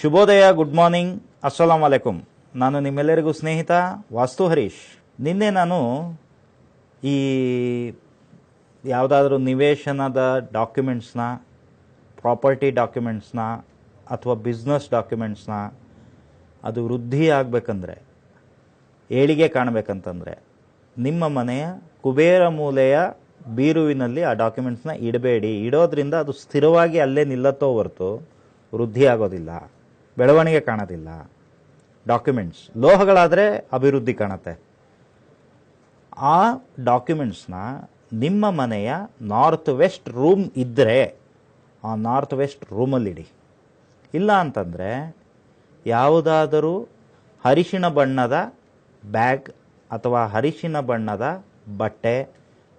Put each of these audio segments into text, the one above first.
ಶುಭೋದಯ, good morning, ಅಸ್ಸಲಾಂ ಅಲೈಕುಂ. ನಾನು ನಿಮ್ಮೆಲ್ಲರಿಗೂ ಸ್ನೇಹಿತ ವಾಸ್ತು ಹರೀಶ್. ನಿನ್ನೆ ನಾನು ಈ ಯಾವುದಾದ್ರೂ ನಿವೇಶನದ ಡಾಕ್ಯುಮೆಂಟ್ಸ್ನ, ಪ್ರಾಪರ್ಟಿ ಡಾಕ್ಯುಮೆಂಟ್ಸ್ನ ಅಥವಾ ಬಿಸ್ನೆಸ್ ಡಾಕ್ಯುಮೆಂಟ್ಸ್ನ ಅದು ವೃದ್ಧಿ ಆಗಬೇಕಂದ್ರೆ, ಏಳಿಗೆ ಕಾಣಬೇಕಂತಂದರೆ ನಿಮ್ಮ ಮನೆಯ ಕುಬೇರ ಮೂಲೆಯ ಬೀರುವಿನಲ್ಲಿ ಆ ಡಾಕ್ಯುಮೆಂಟ್ಸ್ನ ಇಡಬೇಡಿ. ಇಡೋದ್ರಿಂದ ಅದು ಸ್ಥಿರವಾಗಿ ಅಲ್ಲೇ ನಿಲ್ಲತ್ತೋ ಹೊರತು ವೃದ್ಧಿ ಆಗೋದಿಲ್ಲ, ಬೆಳವಣಿಗೆ ಕಾಣೋದಿಲ್ಲ. ಡಾಕ್ಯುಮೆಂಟ್ಸ್ ಲೋಹಗಳಾದರೆ ಅಭಿವೃದ್ಧಿ ಕಾಣುತ್ತೆ. ಆ ಡಾಕ್ಯುಮೆಂಟ್ಸ್ನ ನಿಮ್ಮ ಮನೆಯ ನಾರ್ತ್ ವೆಸ್ಟ್ ರೂಮ್ ಇದ್ದರೆ ಆ ನಾರ್ತ್ ವೆಸ್ಟ್ ರೂಮಲ್ಲಿಡಿ. ಇಲ್ಲ ಅಂತಂದರೆ ಯಾವುದಾದರೂ ಅರಿಶಿಣ ಬಣ್ಣದ ಬ್ಯಾಗ್ ಅಥವಾ ಅರಿಶಿಣ ಬಣ್ಣದ ಬಟ್ಟೆ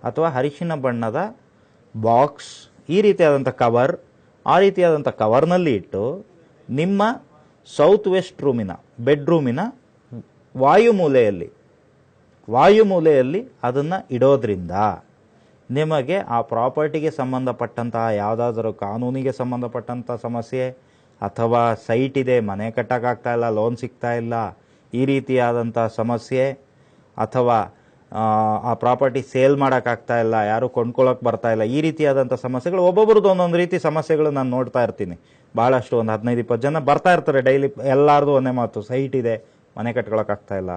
ಅಥವಾ ಅರಿಶಿಣ ಬಣ್ಣದ ಬಾಕ್ಸ್, ಈ ರೀತಿಯಾದಂಥ ಕವರ್, ಆ ರೀತಿಯಾದಂಥ ಕವರ್ನಲ್ಲಿ ಇಟ್ಟು ನಿಮ್ಮ ಸೌತ್ ವೆಸ್ಟ್ ರೂಮಿನ ಬೆಡ್ರೂಮಿನ ವಾಯುಮೂಲೆಯಲ್ಲಿ ಅದನ್ನು ಇಡೋದ್ರಿಂದ ನಿಮಗೆ ಆ ಪ್ರಾಪರ್ಟಿಗೆ ಸಂಬಂಧಪಟ್ಟಂತಹ ಯಾವುದಾದ್ರೂ ಕಾನೂನಿಗೆ ಸಂಬಂಧಪಟ್ಟಂಥ ಸಮಸ್ಯೆ, ಅಥವಾ ಸೈಟ್ ಇದೆ ಮನೆ ಕಟ್ಟೋಕ್ಕಾಗ್ತಾ ಇಲ್ಲ, ಲೋನ್ ಸಿಗ್ತಾ ಇಲ್ಲ, ಈ ರೀತಿಯಾದಂಥ ಸಮಸ್ಯೆ, ಅಥವಾ ಆ ಪ್ರಾಪರ್ಟಿ ಸೇಲ್ ಮಾಡೋಕ್ಕಾಗ್ತಾ ಇಲ್ಲ, ಯಾರು ಕೊಂಡ್ಕೊಳ್ಳೋಕೆ ಬರ್ತಾ ಇಲ್ಲ, ಈ ರೀತಿಯಾದಂಥ ಸಮಸ್ಯೆಗಳು ಒಬ್ಬೊಬ್ರದ್ದು ಒಂದೊಂದು ರೀತಿ ಸಮಸ್ಯೆಗಳು ನಾನು ನೋಡ್ತಾ ಇರ್ತೀನಿ. ಭಾಳಷ್ಟು ಒಂದು 15-20 ಜನ ಬರ್ತಾ ಇರ್ತಾರೆ ಡೈಲಿ. ಎಲ್ಲರದು ಒಂದೇ ಮಾತು, ಸೈಟ್ ಇದೆ ಮನೆ ಕಟ್ಕೊಳ್ಳೋಕ್ಕಾಗ್ತಾ ಇಲ್ಲ,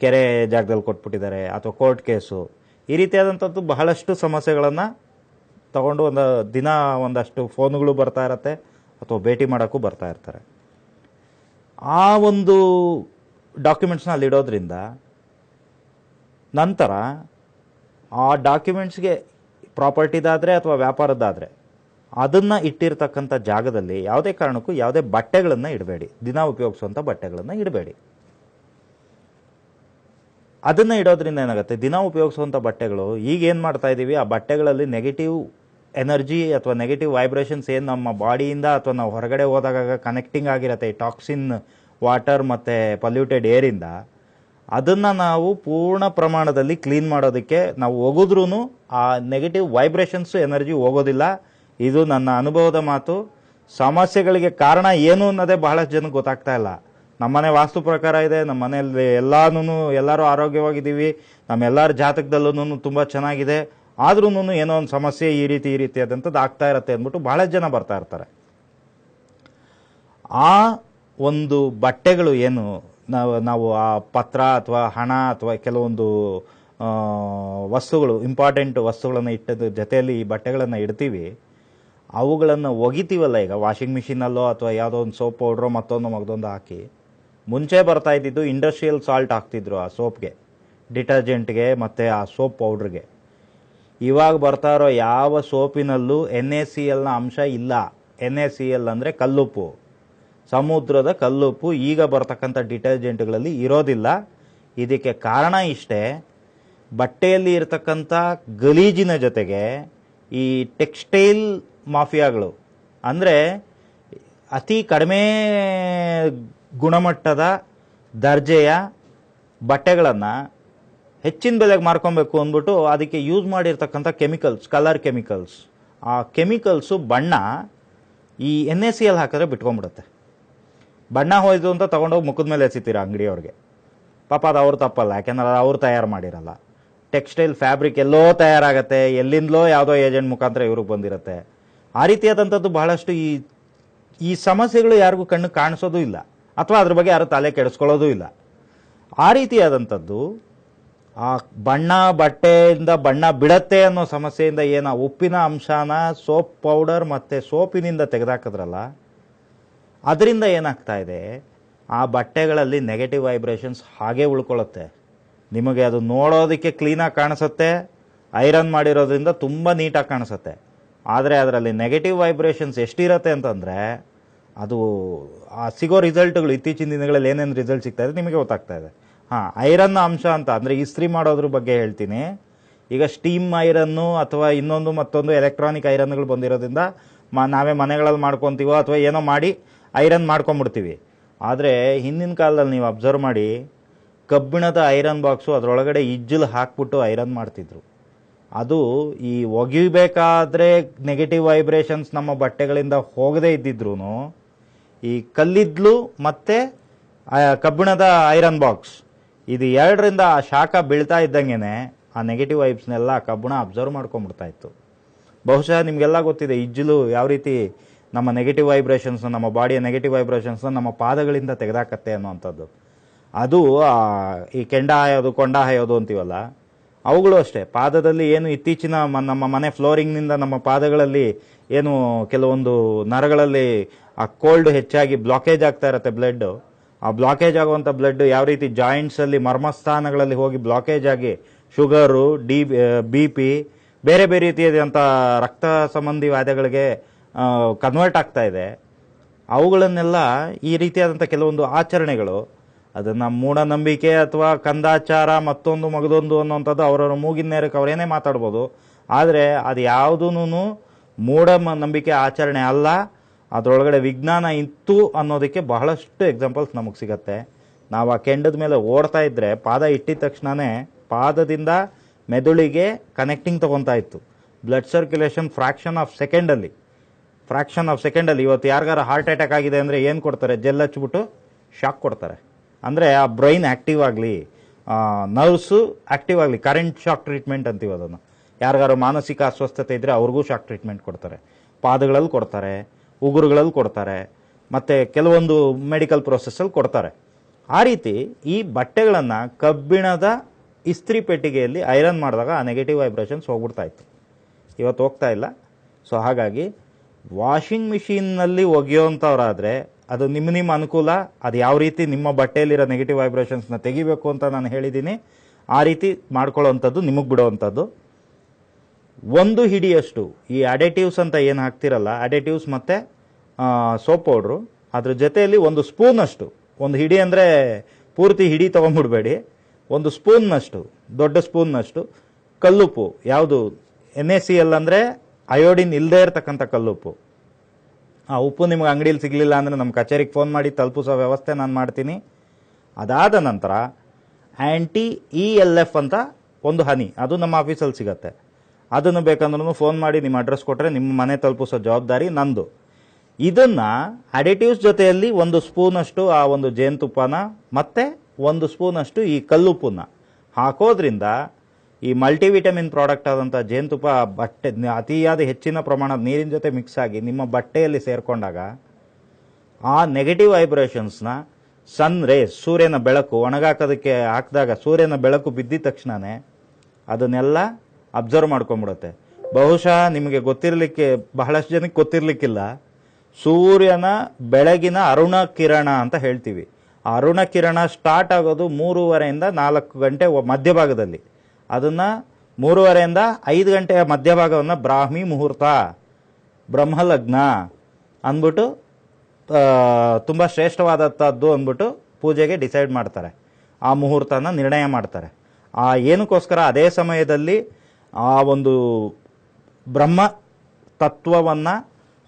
ಕೆರೆ ಜಾಗದಲ್ಲಿ ಕೊಟ್ಬಿಟ್ಟಿದ್ದಾರೆ, ಅಥವಾ ಕೋರ್ಟ್ ಕೇಸು, ಈ ರೀತಿಯಾದಂಥದ್ದು ಬಹಳಷ್ಟು ಸಮಸ್ಯೆಗಳನ್ನು ತಗೊಂಡು ಒಂದಷ್ಟು ಫೋನ್ಗಳು ಬರ್ತಾ ಇರತ್ತೆ, ಅಥವಾ ಭೇಟಿ ಮಾಡೋಕ್ಕೂ ಬರ್ತಾ ಇರ್ತಾರೆ. ಆ ಒಂದು ಡಾಕ್ಯುಮೆಂಟ್ಸ್ನ ಅಲ್ಲಿಡೋದ್ರಿಂದ ನಂತರ ಆ ಡಾಕ್ಯುಮೆಂಟ್ಸ್ಗೆ ಪ್ರಾಪರ್ಟಿದಾದರೆ ಅಥವಾ ವ್ಯಾಪಾರದ್ದಾದರೆ ಅದನ್ನು ಇಟ್ಟಿರ್ತಕ್ಕಂಥ ಜಾಗದಲ್ಲಿ ಯಾವುದೇ ಕಾರಣಕ್ಕೂ ಯಾವುದೇ ಬಟ್ಟೆಗಳನ್ನು ಇಡಬೇಡಿ. ದಿನ ಉಪಯೋಗಿಸುವಂಥ ಬಟ್ಟೆಗಳನ್ನು ಇಡಬೇಡಿ. ಅದನ್ನು ಇಡೋದ್ರಿಂದ ಏನಾಗುತ್ತೆ, ದಿನ ಉಪಯೋಗಿಸುವಂಥ ಬಟ್ಟೆಗಳು ಈಗ ಏನು ಮಾಡ್ತಾ ಇದ್ದೀವಿ, ಆ ಬಟ್ಟೆಗಳಲ್ಲಿ ನೆಗೆಟಿವ್ ಎನರ್ಜಿ ಅಥವಾ ನೆಗೆಟಿವ್ ವೈಬ್ರೇಷನ್ಸ್ ಏನು ನಮ್ಮ ಬಾಡಿಯಿಂದ ಅಥವಾ ನಾವು ಹೊರಗಡೆ ಹೋದಾಗ ಕನೆಕ್ಟಿಂಗ್ ಆಗಿರುತ್ತೆ ಈ ಟಾಕ್ಸಿನ್ ವಾಟರ್ ಮತ್ತು ಪಲ್ಯೂಟೆಡ್ ಏರಿಂದ, ಅದನ್ನು ನಾವು ಪೂರ್ಣ ಪ್ರಮಾಣದಲ್ಲಿ ಕ್ಲೀನ್ ಮಾಡೋದಕ್ಕೆ ನಾವು ಒಗೆದ್ರೂ ಆ ನೆಗೆಟಿವ್ ವೈಬ್ರೇಷನ್ಸು ಎನರ್ಜಿ ಹೋಗೋದಿಲ್ಲ. ಇದು ನನ್ನ ಅನುಭವದ ಮಾತು. ಸಮಸ್ಯೆಗಳಿಗೆ ಕಾರಣ ಏನು ಅನ್ನೋದೇ ಬಹಳಷ್ಟು ಜನಕ್ಕೆ ಗೊತ್ತಾಗ್ತಾ ಇಲ್ಲ. ನಮ್ಮನೆ ವಾಸ್ತು ಪ್ರಕಾರ ಇದೆ, ನಮ್ಮ ಮನೆಯಲ್ಲಿ ಎಲ್ಲರೂ ಆರೋಗ್ಯವಾಗಿದ್ದೀವಿ, ನಮ್ಮೆಲ್ಲರ ಜಾತಕದಲ್ಲೂ ತುಂಬ ಚೆನ್ನಾಗಿದೆ, ಆದ್ರೂ ಏನೋ ಒಂದು ಸಮಸ್ಯೆ ಈ ರೀತಿ ಆದಂಥದ್ದು ಆಗ್ತಾ ಇರತ್ತೆ ಅಂದ್ಬಿಟ್ಟು ಬಹಳಷ್ಟು ಜನ ಬರ್ತಾ ಇರ್ತಾರೆ. ಆ ಒಂದು ಬಟ್ಟೆಗಳು ಏನು ನಾವು ಆ ಪತ್ರ ಅಥವಾ ಹಣ ಅಥವಾ ಕೆಲವೊಂದು ವಸ್ತುಗಳು, ಇಂಪಾರ್ಟೆಂಟ್ ವಸ್ತುಗಳನ್ನು ಇಟ್ಟದ ಜೊತೆಯಲ್ಲಿ ಈ ಬಟ್ಟೆಗಳನ್ನು ಇಡ್ತೀವಿ, ಅವುಗಳನ್ನು ಒಗಿತೀವಲ್ಲ, ಈಗ ವಾಷಿಂಗ್ ಮಿಷಿನಲ್ಲೋ ಅಥವಾ ಯಾವುದೋ ಒಂದು ಸೋಪ್ ಪೌಡ್ರೋ ಮತ್ತೊಂದು ಹಾಕಿ, ಮುಂಚೆ ಬರ್ತಾ ಇದ್ದಿದ್ದು ಇಂಡಸ್ಟ್ರಿಯಲ್ ಸಾಲ್ಟ್ ಹಾಕ್ತಿದ್ರು ಆ ಸೋಪ್ಗೆ, ಡಿಟರ್ಜೆಂಟ್ಗೆ ಮತ್ತು ಆ ಸೋಪ್ ಪೌಡ್ರಿಗೆ. ಇವಾಗ ಬರ್ತಾ ಇರೋ ಯಾವ ಸೋಪಿನಲ್ಲೂ NaClನ ಅಂಶ ಇಲ್ಲ. NaCl ಅಂದರೆ ಕಲ್ಲುಪ್ಪು, ಸಮುದ್ರದ ಕಲ್ಲುಪ್ಪು ಈಗ ಬರ್ತಕ್ಕಂಥ ಡಿಟರ್ಜೆಂಟ್ಗಳಲ್ಲಿ ಇರೋದಿಲ್ಲ. ಇದಕ್ಕೆ ಕಾರಣ ಇಷ್ಟೇ, ಬಟ್ಟೆಯಲ್ಲಿ ಇರತಕ್ಕಂಥ ಗಲೀಜಿನ ಜೊತೆಗೆ ಈ ಟೆಕ್ಸ್ಟೈಲ್ ಮಾಫಿಯಾಗಳು, ಅಂದರೆ ಅತಿ ಕಡಿಮೆ ಗುಣಮಟ್ಟದ ದರ್ಜೆಯ ಬಟ್ಟೆಗಳನ್ನು ಹೆಚ್ಚಿನ ಬೆಲೆಗೆ ಮಾರ್ಕೊಬೇಕು ಅಂದ್ಬಿಟ್ಟು ಅದಕ್ಕೆ ಯೂಸ್ ಮಾಡಿರ್ತಕ್ಕಂಥ ಕೆಮಿಕಲ್ಸ್, ಕಲರ್ ಕೆಮಿಕಲ್ಸ್, ಆ ಕೆಮಿಕಲ್ಸು ಬಣ್ಣ ಈ NaCl ಹಾಕಿದ್ರೆ ಬಿಟ್ಕೊಂಡ್ಬಿಡುತ್ತೆ. ಬಣ್ಣ ಹೋಯ್ತು ಅಂತ ತೊಗೊಂಡೋಗಿ ಮುಖದ ಮೇಲೆ ಎಸಿತೀರ ಅಂಗಡಿಯವ್ರಿಗೆ. ಪಾಪ ಅದು ಅವ್ರು ತಪ್ಪಲ್ಲ, ಯಾಕೆಂದ್ರೆ ಅವ್ರು ತಯಾರು ಮಾಡಿರಲ್ಲ. ಟೆಕ್ಸ್ಟೈಲ್ ಫ್ಯಾಬ್ರಿಕ್ ಎಲ್ಲೋ ತಯಾರಾಗತ್ತೆ, ಎಲ್ಲಿಂದಲೋ ಯಾವುದೋ ಏಜೆಂಟ್ ಮುಖಾಂತರ ಇವ್ರಿಗೆ ಬಂದಿರುತ್ತೆ. ಆ ರೀತಿಯಾದಂಥದ್ದು ಬಹಳಷ್ಟು ಈ ಸಮಸ್ಯೆಗಳು ಯಾರಿಗೂ ಕಣ್ಣು ಕಾಣಿಸೋದು ಇಲ್ಲ, ಅಥವಾ ಅದ್ರ ಬಗ್ಗೆ ಯಾರು ತಲೆ ಕೆಡಿಸ್ಕೊಳ್ಳೋದು ಇಲ್ಲ. ಆ ರೀತಿಯಾದಂಥದ್ದು ಆ ಬಟ್ಟೆಯಿಂದ ಬಣ್ಣ ಬಿಡತ್ತೆ ಅನ್ನೋ ಸಮಸ್ಯೆಯಿಂದ ಏನು ಉಪ್ಪಿನ ಅಂಶನ ಸೋಪ್ ಪೌಡರ್ ಮತ್ತು ಸೋಪಿನಿಂದ ತೆಗೆದಾಕಿದ್ರಲ್ಲ, ಅದರಿಂದ ಏನಾಗ್ತಾ ಇದೆ, ಆ ಬಟ್ಟೆಗಳಲ್ಲಿ ನೆಗೆಟಿವ್ ವೈಬ್ರೇಷನ್ಸ್ ಹಾಗೆ ಉಳ್ಕೊಳ್ಳುತ್ತೆ. ನಿಮಗೆ ಅದು ನೋಡೋದಕ್ಕೆ ಕ್ಲೀನಾಗಿ ಕಾಣಿಸುತ್ತೆ, ಐರನ್ ಮಾಡಿರೋದ್ರಿಂದ ತುಂಬ ನೀಟಾಗಿ ಕಾಣಿಸುತ್ತೆ. ಆದರೆ ಅದರಲ್ಲಿ ನೆಗೆಟಿವ್ ವೈಬ್ರೇಷನ್ಸ್ ಎಷ್ಟಿರುತ್ತೆ ಅಂತಂದರೆ ಅದು ಸಿಗೋ ರಿಸಲ್ಟ್ಗಳು ಇತ್ತೀಚಿನ ದಿನಗಳಲ್ಲಿ ಏನೇನು ರಿಸಲ್ಟ್ ಸಿಗ್ತಾ ಇದೆ ನಿಮಗೆ ಗೊತ್ತಾಗ್ತಾ ಇದೆ. ಐರನ್ ಅಂಶ ಅಂತ ಅಂದರೆ ಇಸ್ತ್ರಿ ಮಾಡೋದ್ರ ಬಗ್ಗೆ ಹೇಳ್ತೀನಿ. ಈಗ ಸ್ಟೀಮ್ ಐರನ್ನು ಅಥವಾ ಮತ್ತೊಂದು ಎಲೆಕ್ಟ್ರಾನಿಕ್ ಐರನ್ಗಳು ಬಂದಿರೋದ್ರಿಂದ ನಾವೇ ಮನೆಗಳಲ್ಲಿ ಮಾಡ್ಕೊತೀವೋ ಅಥವಾ ಏನೋ ಮಾಡಿ ಐರನ್ ಮಾಡ್ಕೊಂಬಿಡ್ತೀವಿ. ಆದರೆ ಹಿಂದಿನ ಕಾಲದಲ್ಲಿ ನೀವು ಅಬ್ಸರ್ವ್ ಮಾಡಿ, ಕಬ್ಬಿಣದ ಐರನ್ ಬಾಕ್ಸು ಅದರೊಳಗಡೆ ಇಜ್ಜಲು ಹಾಕ್ಬಿಟ್ಟು ಐರನ್ ಮಾಡ್ತಿದ್ರು. ಅದು ಈ ಒಗಿಬೇಕಾದ್ರೆ ನೆಗೆಟಿವ್ ವೈಬ್ರೇಷನ್ಸ್ ನಮ್ಮ ಬಟ್ಟೆಗಳಿಂದ ಹೋಗದೇ ಇದ್ದಿದ್ರು ಈ ಕಲ್ಲಿದ್ಲು ಮತ್ತು ಕಬ್ಬಿಣದ ಐರನ್ ಬಾಕ್ಸ್, ಇದು ಎರಡರಿಂದ ಆ ಶಾಖ ಬೀಳ್ತಾ ಇದ್ದಂಗೆ ಆ ನೆಗೆಟಿವ್ ವೈಬ್ಸ್ನೆಲ್ಲ ಕಬ್ಬಿಣ ಅಬ್ಸರ್ವ್ ಮಾಡ್ಕೊಂಡ್ಬಿಡ್ತಾ ಇತ್ತು. ಬಹುಶಃ ನಿಮಗೆಲ್ಲ ಗೊತ್ತಿದೆ ಇಜ್ಜಲು ಯಾವ ರೀತಿ ನಮ್ಮ ನೆಗೆಟಿವ್ ವೈಬ್ರೇಷನ್ಸ್ನ, ನಮ್ಮ ಬಾಡಿಯ ನೆಗೆಟಿವ್ ವೈಬ್ರೇಷನ್ಸ್ನ ನಮ್ಮ ಪಾದಗಳಿಂದ ತೆಗೆದಾಕತ್ತೆ ಅನ್ನೋವಂಥದ್ದು. ಅದು ಈ ಕೆಂಡ ಹಾಯೋದು, ಕೊಂಡ ಹಾಯೋದು ಅಂತೀವಲ್ಲ, ಅವುಗಳು ಅಷ್ಟೇ. ಪಾದದಲ್ಲಿ ಏನು ಇತ್ತೀಚಿನ ನಮ್ಮ ಮನೆ ಫ್ಲೋರಿಂಗ್ನಿಂದ ನಮ್ಮ ಪಾದಗಳಲ್ಲಿ ಏನು ಕೆಲವೊಂದು ನರಗಳಲ್ಲಿ ಆ ಕೋಲ್ಡ್ ಹೆಚ್ಚಾಗಿ ಬ್ಲಾಕೇಜ್ ಆಗ್ತಾ ಇರುತ್ತೆ ಬ್ಲಡ್, ಆ ಬ್ಲಾಕೇಜ್ ಆಗುವಂಥ ಬ್ಲಡ್ ಯಾವ ರೀತಿ ಜಾಯಿಂಟ್ಸಲ್ಲಿ ಮರ್ಮಸ್ಥಾನಗಳಲ್ಲಿ ಹೋಗಿ ಬ್ಲಾಕೇಜ್ ಆಗಿ ಶುಗರು, BP, ಬೇರೆ ಬೇರೆ ರೀತಿಯಾದಂಥ ರಕ್ತ ಸಂಬಂಧಿ ವ್ಯಾಧಿಗಳಿಗೆ ಕನ್ವರ್ಟ್ ಆಗ್ತಾ ಇದೆ. ಅವುಗಳನ್ನೆಲ್ಲ ಈ ರೀತಿಯಾದಂಥ ಕೆಲವೊಂದು ಆಚರಣೆಗಳು, ಅದನ್ನು ಮೂಢನಂಬಿಕೆ ಅಥವಾ ಕಂದಾಚಾರ ಮತ್ತೊಂದು ಮಗದೊಂದು ಅನ್ನೋಂಥದ್ದು ಅವರವರ ಮೂಗಿನ ನೇರಕ್ಕೆ ಅವರೇನೇ ಮಾತಾಡ್ಬೋದು. ಆದರೆ ಅದು ಯಾವುದೂ ಮೂಢನಂಬಿಕೆ ಆಚರಣೆ ಅಲ್ಲ, ಅದರೊಳಗಡೆ ವಿಜ್ಞಾನ ಇತ್ತು ಅನ್ನೋದಕ್ಕೆ ಬಹಳಷ್ಟು ಎಕ್ಸಾಂಪಲ್ಸ್ ನಮಗೆ ಸಿಗತ್ತೆ. ನಾವು ಆ ಕೆಂಡದ ಮೇಲೆ ಓಡ್ತಾ ಇದ್ದರೆ ಪಾದ ಇಟ್ಟಿದ ತಕ್ಷಣವೇ ಪಾದದಿಂದ ಮೆದುಳಿಗೆ ಕನೆಕ್ಟಿಂಗ್ ತೊಗೊತಾ ಇತ್ತು. ಬ್ಲಡ್ ಸರ್ಕ್ಯುಲೇಷನ್ ಫ್ರಾಕ್ಷನ್ ಆಫ್ ಸೆಕೆಂಡಲ್ಲಿ ಇವತ್ತು ಯಾರಿಗಾರ ಹಾರ್ಟ್ ಅಟ್ಯಾಕ್ ಆಗಿದೆ ಅಂದರೆ ಏನು ಕೊಡ್ತಾರೆ? ಜೆಲ್ ಹಚ್ಬಿಟ್ಟು ಶಾಕ್ ಕೊಡ್ತಾರೆ. ಅಂದರೆ ಆ ಬ್ರೈನ್ ಆ್ಯಕ್ಟಿವ್ ಆಗಲಿ, ನರ್ವ್ಸು ಆ್ಯಕ್ಟಿವ್ ಆಗಲಿ, ಕರೆಂಟ್ ಶಾಕ್ ಟ್ರೀಟ್ಮೆಂಟ್ ಅಂತೀವಿ ಅದನ್ನು. ಯಾರಿಗಾರು ಮಾನಸಿಕ ಅಸ್ವಸ್ಥತೆ ಇದ್ದರೆ ಅವ್ರಿಗೂ ಶಾಕ್ ಟ್ರೀಟ್ಮೆಂಟ್ ಕೊಡ್ತಾರೆ. ಪಾದಗಳಲ್ಲಿ ಕೊಡ್ತಾರೆ, ಉಗುರುಗಳಲ್ಲಿ ಕೊಡ್ತಾರೆ, ಮತ್ತು ಕೆಲವೊಂದು ಮೆಡಿಕಲ್ ಪ್ರೊಸೆಸ್ಸಲ್ಲಿ ಕೊಡ್ತಾರೆ. ಆ ರೀತಿ ಈ ಬಟ್ಟೆಗಳನ್ನು ಕಬ್ಬಿಣದ ಇಸ್ತ್ರಿ ಪೆಟ್ಟಿಗೆಯಲ್ಲಿ ಐರನ್ ಮಾಡಿದಾಗ ಆ ನೆಗೆಟಿವ್ ವೈಬ್ರೇಷನ್ಸ್ ಹೋಗ್ಬಿಡ್ತಾ ಇತ್ತು. ಇವತ್ತು ಹೋಗ್ತಾ ಇಲ್ಲ. ಸೊ ಹಾಗಾಗಿ ವಾಷಿಂಗ್ ಮಿಷಿನ್ನಲ್ಲಿ ಒಗೆಯೋವಂಥವ್ರಾದರೆ ಅದು ನಿಮ್ಮ ಅನುಕೂಲ. ಅದು ಯಾವ ರೀತಿ ನಿಮ್ಮ ಬಟ್ಟೆಯಲ್ಲಿರೋ ನೆಗೆಟಿವ್ ವೈಬ್ರೇಷನ್ಸ್ನ ತೆಗಿಬೇಕು ಅಂತ ನಾನು ಹೇಳಿದ್ದೀನಿ, ಆ ರೀತಿ ಮಾಡ್ಕೊಳ್ಳೋವಂಥದ್ದು ನಿಮಗೆ ಬಿಡೋವಂಥದ್ದು. ಒಂದು ಹಿಡಿಯಷ್ಟು ಈ ಅಡೆಟಿವ್ಸ್ ಅಂತ ಏನು ಹಾಕ್ತಿರಲ್ಲ, ಅಡೆಟಿವ್ಸ್ ಮತ್ತು ಸೋಪ್ ಪೌಡ್ರು, ಅದ್ರ ಜೊತೆಯಲ್ಲಿ ಒಂದು ಸ್ಪೂನಷ್ಟು, ಒಂದು ಹಿಡಿ ಅಂದರೆ ಪೂರ್ತಿ ಹಿಡಿ ತೊಗೊಂಡ್ಬಿಡ್ಬೇಡಿ, ಒಂದು ಸ್ಪೂನ್ನಷ್ಟು, ದೊಡ್ಡ ಸ್ಪೂನ್ನಷ್ಟು ಕಲ್ಲುಪ್ಪು, ಯಾವುದು NaCl ಅಂದರೆ ಅಯೋಡಿನ್ ಇಲ್ಲದೇ ಇರತಕ್ಕಂಥ ಕಲ್ಲುಪ್ಪು. ಆ ಉಪ್ಪು ನಿಮ್ಗೆ ಅಂಗಡಿಯಲ್ಲಿ ಸಿಗಲಿಲ್ಲ ಅಂದರೆ ನಮ್ಮ ಕಚೇರಿಗೆ ಫೋನ್ ಮಾಡಿ ತಲುಪಿಸೋ ವ್ಯವಸ್ಥೆ ನಾನು ಮಾಡ್ತೀನಿ. ಅದಾದ ನಂತರ AntiELF ಅಂತ ಒಂದು ಹನಿ, ಅದು ನಮ್ಮ ಆಫೀಸಲ್ಲಿ ಸಿಗತ್ತೆ. ಅದನ್ನು ಬೇಕಂದ್ರೂ ಫೋನ್ ಮಾಡಿ ನಿಮ್ಮ ಅಡ್ರೆಸ್ ಕೊಟ್ಟರೆ ನಿಮ್ಮ ಮನೆ ತಲುಪಿಸೋ ಜವಾಬ್ದಾರಿ ನಂದು. ಇದನ್ನು ಅಡಿಟಿವ್ಸ್ ಜೊತೆಯಲ್ಲಿ ಒಂದು ಸ್ಪೂನಷ್ಟು ಆ ಒಂದು ಜೇನುತುಪ್ಪನ ಮತ್ತು ಒಂದು ಸ್ಪೂನಷ್ಟು ಈ ಕಲ್ಲುಪ್ಪನ್ನ ಹಾಕೋದ್ರಿಂದ ಈ ಮಲ್ಟಿವಿಟಮಿನ್ ಪ್ರಾಡಕ್ಟ್ ಆದಂಥ ಜೇನುತುಪ್ಪ ಬಟ್ಟೆ ಅತಿಯಾದ ಹೆಚ್ಚಿನ ಪ್ರಮಾಣದ ನೀರಿನ ಜೊತೆ ಮಿಕ್ಸ್ ಆಗಿ ನಿಮ್ಮ ಬಟ್ಟೆಯಲ್ಲಿ ಸೇರಿಕೊಂಡಾಗ ಆ ನೆಗೆಟಿವ್ ವೈಬ್ರೇಷನ್ಸ್ನ ಸನ್ ರೇಸ್, ಸೂರ್ಯನ ಬೆಳಕು ಒಣಗಾಕೋದಕ್ಕೆ ಹಾಕಿದಾಗ ಸೂರ್ಯನ ಬೆಳಕು ಬಿದ್ದಿದ ತಕ್ಷಣವೇ ಅದನ್ನೆಲ್ಲ ಅಬ್ಸರ್ವ್ ಮಾಡ್ಕೊಂಬಿಡುತ್ತೆ. ಬಹುಶಃ ನಿಮಗೆ ಗೊತ್ತಿರಲಿಕ್ಕೆ, ಬಹಳಷ್ಟು ಜನಕ್ಕೆ ಗೊತ್ತಿರಲಿಕ್ಕಿಲ್ಲ, ಸೂರ್ಯನ ಬೆಳಗಿನ ಅರುಣ ಕಿರಣ ಅಂತ ಹೇಳ್ತೀವಿ. ಆ ಅರುಣ ಕಿರಣ ಸ್ಟಾರ್ಟ್ ಆಗೋದು 3:30 4 ಗಂಟೆ ಮಧ್ಯಭಾಗದಲ್ಲಿ. ಅದನ್ನು 3:30 5 ಗಂಟೆಯ ಮಧ್ಯಭಾಗವನ್ನು ಬ್ರಾಹ್ಮಿ ಮುಹೂರ್ತ, ಬ್ರಹ್ಮಲಗ್ನ ಅಂದ್ಬಿಟ್ಟು ತುಂಬ ಶ್ರೇಷ್ಠವಾದದ್ದು ಅಂದ್ಬಿಟ್ಟು ಪೂಜೆಗೆ ಡಿಸೈಡ್ ಮಾಡ್ತಾರೆ. ಆ ಮುಹೂರ್ತನ ನಿರ್ಣಯ ಮಾಡ್ತಾರೆ. ಆ ಏನಕ್ಕೋಸ್ಕರ ಅದೇ ಸಮಯದಲ್ಲಿ ಆ ಒಂದು ಬ್ರಹ್ಮ ತತ್ವವನ್ನು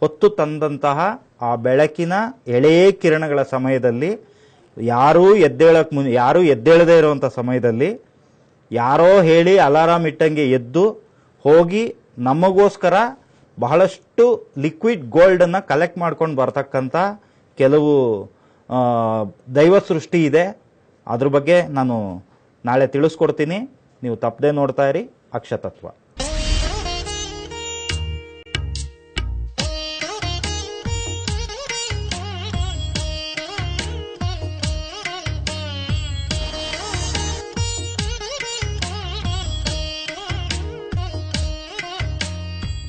ಹೊತ್ತು ತಂದಂತಹ ಆ ಬೆಳಕಿನ ಎಳೆಯ ಕಿರಣಗಳ ಸಮಯದಲ್ಲಿ ಯಾರೂ ಎದ್ದೇಳದೇ ಇರುವಂಥ ಸಮಯದಲ್ಲಿ ಯಾರೋ ಹೇಳಿ ಅಲಾರಾಮ್ ಇಟ್ಟಂಗೆ ಎದ್ದು ಹೋಗಿ ನಮಗೋಸ್ಕರ ಬಹಳಷ್ಟು ಲಿಕ್ವಿಡ್ ಗೋಲ್ಡನ್ನು ಕಲೆಕ್ಟ್ ಮಾಡ್ಕೊಂಡು ಬರ್ತಕ್ಕಂಥ ಕೆಲವು ದೈವ ಸೃಷ್ಟಿ ಇದೆ. ಅದ್ರ ಬಗ್ಗೆ ನಾನು ನಾಳೆ ತಿಳಿಸ್ಕೊಡ್ತೀನಿ. ನೀವು ತಪ್ಪದೆ ನೋಡ್ತಾ ಇರಿ ಅಕ್ಷತತ್ವ.